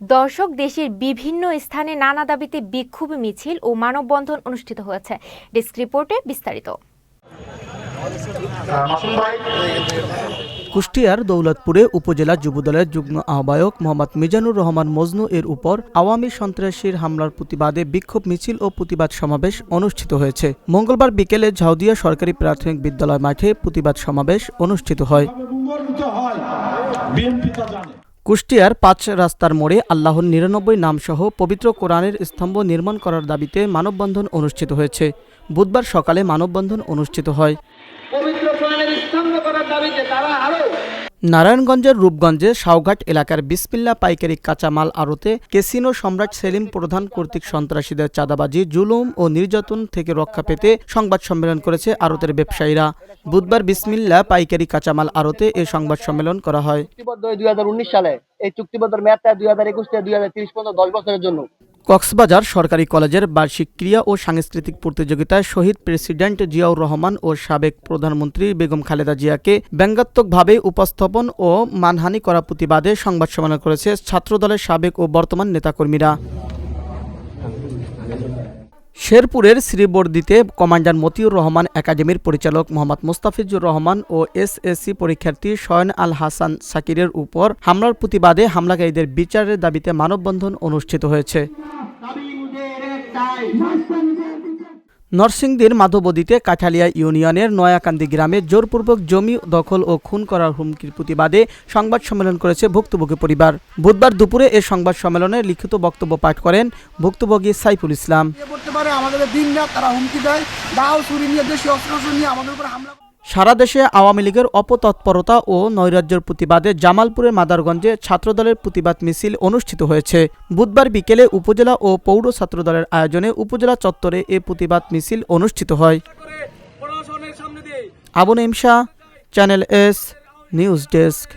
দর্শক, দেশের বিভিন্ন স্থানে নানা দাবিতে বিক্ষোভ মিছিল ও মানববন্ধন অনুষ্ঠিত হয়েছে। ডেস্ক রিপোর্টে বিস্তারিত। কুষ্টিয়ার দৌলতপুরে উপজেলা যুবদলের যুগ্ম আহ্বায়ক মোহাম্মদ মিজানুর রহমান মজনু এর উপর আওয়ামী সন্ত্রাসীর হামলার প্রতিবাদে বিক্ষোভ মিছিল ও প্রতিবাদ সমাবেশ অনুষ্ঠিত হয়েছে। মঙ্গলবার বিকেলে ঝাউদিয়া সরকারি প্রাথমিক বিদ্যালয় মাঠে প্রতিবাদ সমাবেশ অনুষ্ঠিত হয়। কুষ্টিয়ার ৫ রাস্তার মোড়ে আল্লাহর ৯৯ নামসহ পবিত্র কোরআনের স্তম্ভ নির্মাণ করার দাবিতে মানববন্ধন অনুষ্ঠিত হয়েছে। বুধবার সকালে মানববন্ধন অনুষ্ঠিত হয়। নারায়ণগঞ্জের রূপগঞ্জে শাওঘাট এলাকার বিসমিল্লাহ পাইকারি কাঁচামাল আড়তে ক্যাসিনো সম্রাট সেলিম প্রধান কর্তৃক সন্ত্রাসীদের চাঁদাবাজি, জুলুম ও নির্যাতন থেকে রক্ষা পেতে সংবাদ সম্মেলন করেছে আড়তের ব্যবসায়ীরা। বুধবার বিসমিল্লাহ পাইকারি কাঁচামাল আড়তে এ সংবাদ সম্মেলন করা হয়। 2019 সালে এই চুক্তিবদ্ধের মেয়াদটা 2021 থেকে 2030 পর্যন্ত 10 বছরের জন্য। কক্সবাজার সরকারি কলেজের বার্ষিক ক্রীড়া ও সাংস্কৃতিক প্রতিযোগিতায় শহীদ প্রেসিডেন্ট জিয়াউর রহমান ও সাবেক প্রধানমন্ত্রী বেগম খালেদা জিয়াকে ব্যঙ্গাত্মকভাবে উপস্থাপন ও মানহানি করা প্রতিবাদে সংবাদ সম্মেলন করেছে ছাত্রদলের সাবেক ও বর্তমান নেতাকর্মীরা। শেরপুরের শ্রীবর্দীতে কমান্ডার মতিউর রহমান একাডেমির পরিচালক মোহাম্মদ মোস্তাফিজুর রহমান ও এসএসসি পরীক্ষার্থী শয়ন আল হাসান সাকিরের উপর হামলার প্রতিবাদে হামলাকারীদের বিচারের দাবিতে মানববন্ধন অনুষ্ঠিত হয়েছে। নরসিংদীর মাধবদীতে কাঠালিয়া ইউনিয়নের নয়াকান্দি গ্রামে জোরপূর্বক জমি দখল ও খুন করার হুমকির প্রতিবাদে সংবাদ সম্মেলন করেছে ভুক্তভোগী পরিবার। বুধবার দুপুরে এ সংবাদ সম্মেলনে লিখিত বক্তব্য পাঠ করেন ভুক্তভোগী সাইফুল ইসলাম। সারা দেশে আওয়ামী লীগের অপতৎপরতা ও নৈরাজ্যের প্রতিবাদে জামালপুরের মাদারগঞ্জে ছাত্রদলের প্রতিবাদ মিছিল অনুষ্ঠিত হয়েছে। বুধবার বিকেলে উপজেলা ও পৌর ছাত্রদলের আয়োজনে উপজেলা চত্বরে এ প্রতিবাদ মিছিল অনুষ্ঠিত হয়। Abu Nemsha, channel S news desk.